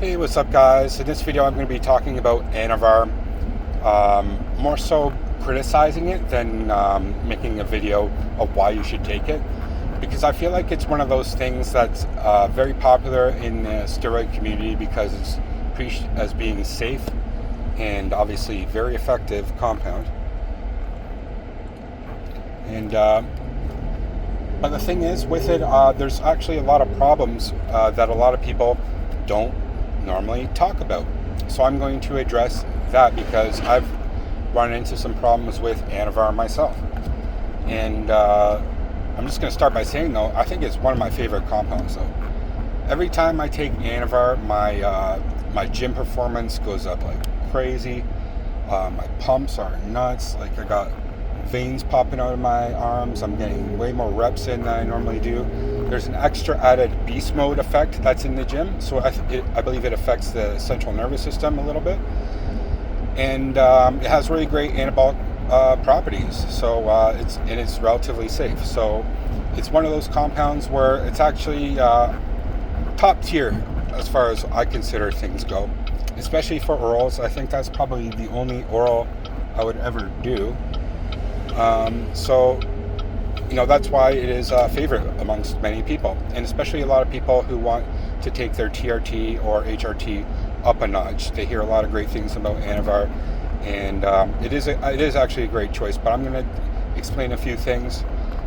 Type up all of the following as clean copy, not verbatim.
Hey, what's up, guys? In this video, I'm going to be talking about Anavar, more so criticizing it than making a video of why you should take it, because I feel like it's one of those things that's very popular in the steroid community because it's preached as being safe and obviously very effective compound. And but the thing is, with it, there's actually a lot of problems that a lot of people don't normally talk about. So I'm going to address that because I've run into some problems with Anavar myself. And I'm just going to start by saying, though, I think it's one of my favorite compounds. So every time I take Anavar, my gym performance goes up like crazy. My pumps are nuts. Like, I got veins popping out of my arms. I'm getting way more reps in than I normally do. There's an extra added beast mode effect that's in the gym, so I believe it affects the central nervous system a little bit, and it has really great anabolic properties. So it's relatively safe. So it's one of those compounds where it's actually top tier as far as I consider things go, especially for orals. I think that's probably the only oral I would ever do. So, that's why it is a favorite amongst many people, and especially a lot of people who want to take their TRT or HRT up a notch. They hear a lot of great things about Anavar, and it is actually a great choice. But I'm going to explain a few things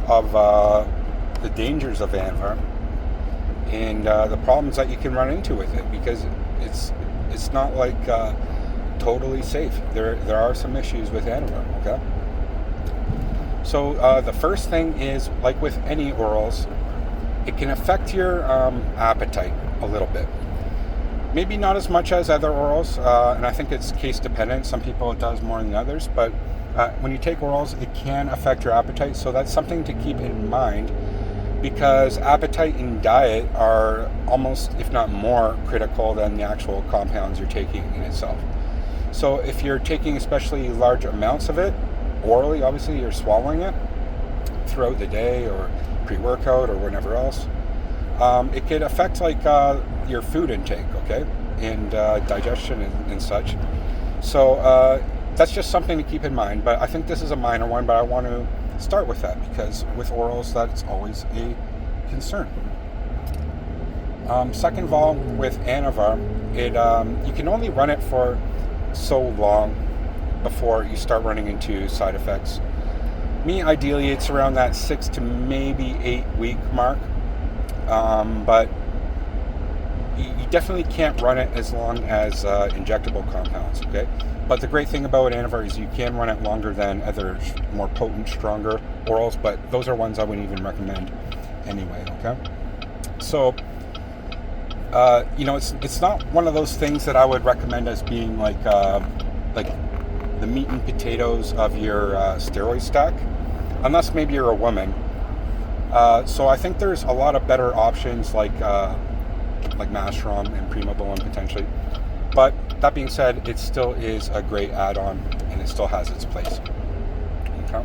of the dangers of Anavar and the problems that you can run into with it, because it's not like totally safe. There are some issues with Anavar. Okay. So the first thing is, like with any orals, it can affect your appetite a little bit. Maybe not as much as other orals, and I think it's case dependent. Some people it does more than others, but when you take orals, it can affect your appetite. So that's something to keep in mind, because appetite and diet are almost, if not more, critical than the actual compounds you're taking in itself. So if you're taking especially large amounts of it, orally, obviously, you're swallowing it throughout the day or pre-workout or whenever else, it could affect your food intake, okay, and digestion and such. So that's just something to keep in mind. But I think this is a minor one, but I want to start with that because with orals, that's always a concern. Second of all, with Anavar, you can only run it for so long before you start running into side effects. Me, ideally, it's around that 6 to maybe 8 week mark, but you definitely can't run it as long as injectable compounds, okay? But the great thing about Anavar is you can run it longer than other more potent, stronger orals, but those are ones I wouldn't even recommend anyway, okay? So, it's not one of those things that I would recommend as being like the meat and potatoes of your steroid stack, unless maybe you're a woman. So I think there's a lot of better options like Mastrom and Primobolan potentially. But that being said, it still is a great add-on, and it still has its place. Okay.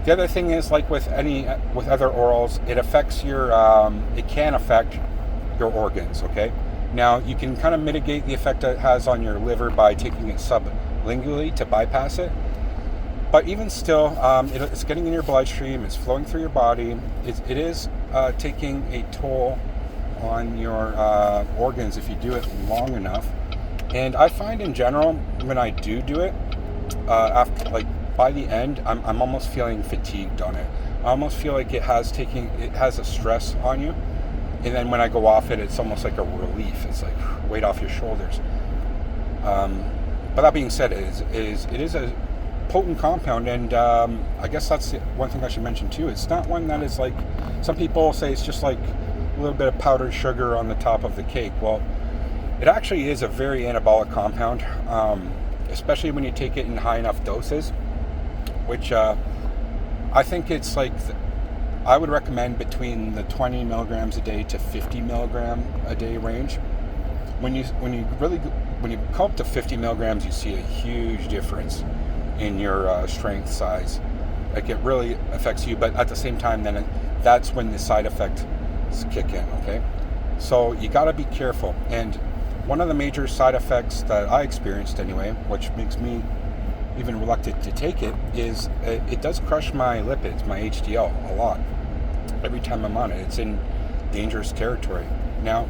The other thing is, like with other orals, it can affect your organs. Okay. Now you can kind of mitigate the effect it has on your liver by taking it sublingually to bypass it. But even still, it's getting in your bloodstream, it's flowing through your body. It is taking a toll on your organs if you do it long enough. And I find in general, when I do it, after by the end, I'm almost feeling fatigued on it. I almost feel like it has a stress on you. And then when I go off it, it's almost like a relief. It's like weight off your shoulders. But that being said, it is a potent compound, and I guess that's the one thing I should mention too. It's not one that is like, some people say it's just like a little bit of powdered sugar on the top of the cake. Well, it actually is a very anabolic compound, especially when you take it in high enough doses, which I think it's like, I would recommend between the 20 milligrams a day to 50 milligram a day range. When you come up to 50 milligrams, you see a huge difference in your strength, size. Like, it really affects you, but at the same time, then that's when the side effects kick in. Okay, So you got to be careful. And one of the major side effects that I experienced anyway, which makes me even reluctant to take it, is it does crush my lipids, my HDL, a lot. Every time I'm on it, it's in dangerous territory. Now,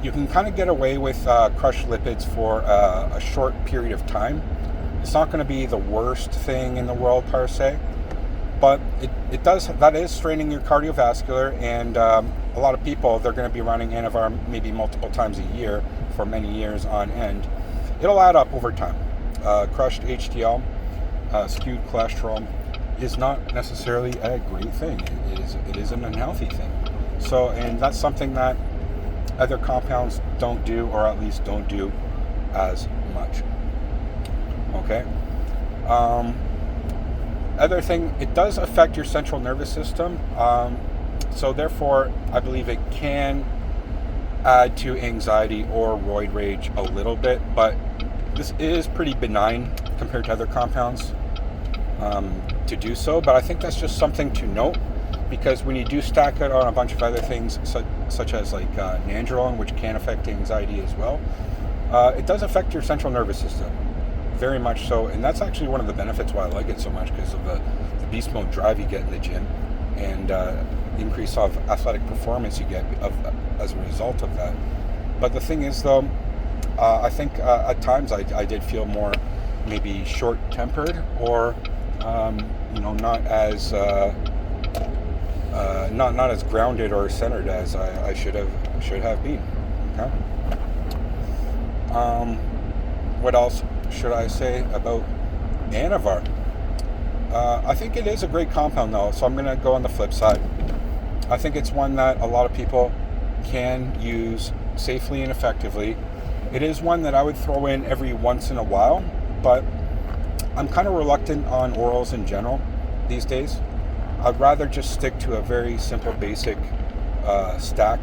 you can kind of get away with crushed lipids for a short period of time. It's not going to be the worst thing in the world per se, but that is straining your cardiovascular, and a lot of people, they're going to be running Anavar maybe multiple times a year for many years on end. It'll add up over time. Crushed HDL, skewed cholesterol is not necessarily a great thing. It is an unhealthy thing. So, and that's something that other compounds don't do, or at least don't do as much. Okay. Other thing, it does affect your central nervous system. So therefore, I believe it can add to anxiety or roid rage a little bit, but this is pretty benign compared to other compounds to do so. But I think that's just something to note, because when you do stack it on a bunch of other things, such as like nandrolone, which can affect anxiety as well, it does affect your central nervous system, very much so. And that's actually one of the benefits why I like it so much, because of the beast mode drive you get in the gym, and the increase of athletic performance you get as a result of that. But the thing is, though, I think at times I did feel more maybe short-tempered, or not as not as grounded or centered as I should have been. Okay. What else should I say about Anavar? I think it is a great compound, though, so I'm going to go on the flip side. I think it's one that a lot of people can use safely and effectively. It is one that I would throw in every once in a while, but I'm kind of reluctant on orals in general these days. I'd rather just stick to a very simple, basic stack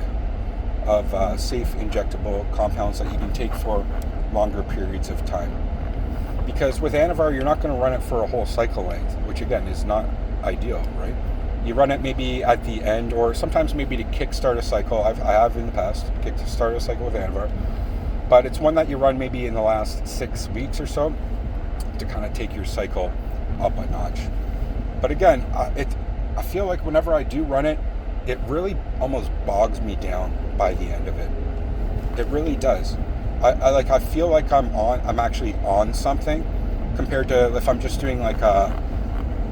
of safe injectable compounds that you can take for longer periods of time. Because with Anavar, you're not going to run it for a whole cycle length, which again is not ideal, right? You run it maybe at the end, or sometimes maybe to kickstart a cycle. I have in the past kickstarted a cycle with Anavar, but it's one that you run maybe in the last 6 weeks or so to kind of take your cycle up a notch. But again, I feel like whenever I do run it, it really almost bogs me down by the end of it. It really does. I feel like I'm actually on something, compared to if I'm just doing like a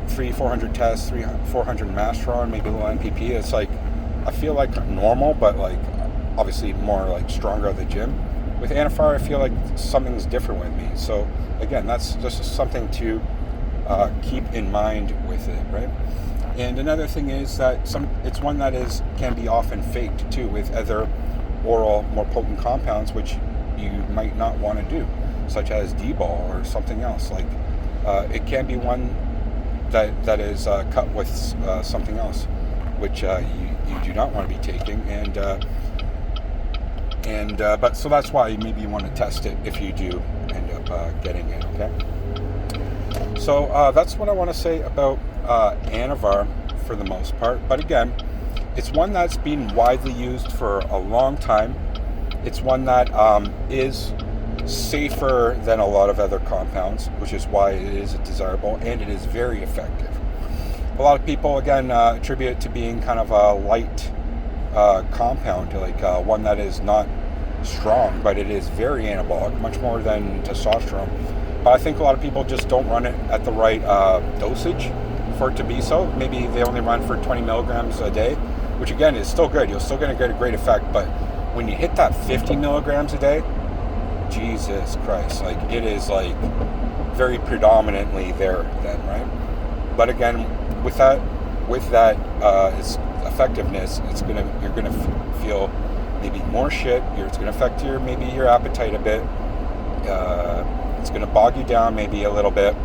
300-400 tests, 300-400 Masteron, maybe a little NPP. It's like I feel like normal, but like obviously more like stronger at the gym. With Anavar, I feel like something's different with me. So again, that's just something to keep in mind with it, right? And another thing is that it's one that can be often faked too, with other oral, more potent compounds, which you might not want to do, such as D-bol or something else. Like it can be one that is cut with something else, which you do not want to be taking, but so that's why maybe you want to test it if you do end up getting it. Okay. So that's what I want to say about Anavar for the most part. But again, it's one that's been widely used for a long time. It's one that is safer than a lot of other compounds, which is why it is desirable, and it is very effective. A lot of people, again, attribute it to being kind of a light compound, like one that is not strong, but it is very anabolic, much more than testosterone. But I think a lot of people just don't run it at the right dosage for it to be so. Maybe they only run for 20 milligrams a day, which again is still good. You're still going to get a great effect, but when you hit that 50 milligrams a day, Jesus Christ, like it is like very predominantly there then, right? But again, with that its effectiveness, you're gonna feel maybe more shit. It's gonna affect your appetite a bit. It's gonna bog you down maybe a little bit.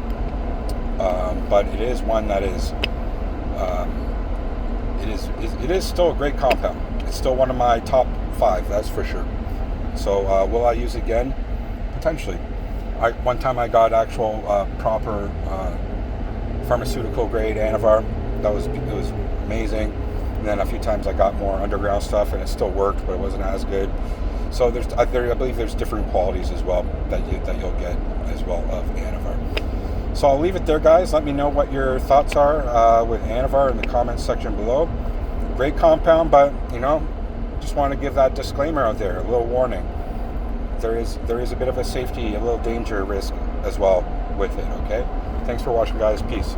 But it is one that it is still a great compound. It's still one of my top 5, that's for sure. So will I use it again? Potentially. One time I got actual proper pharmaceutical grade Anavar. It was amazing. And then a few times I got more underground stuff, and it still worked, but it wasn't as good. So I believe there's different qualities as well that you'll get as well of Anavar. So I'll leave it there, guys. Let me know what your thoughts are with Anavar in the comments section below. Great compound, but just want to give that disclaimer out there, a little warning. There is a bit of a safety, a little danger risk as well with it. Okay. Thanks for watching, guys. Peace.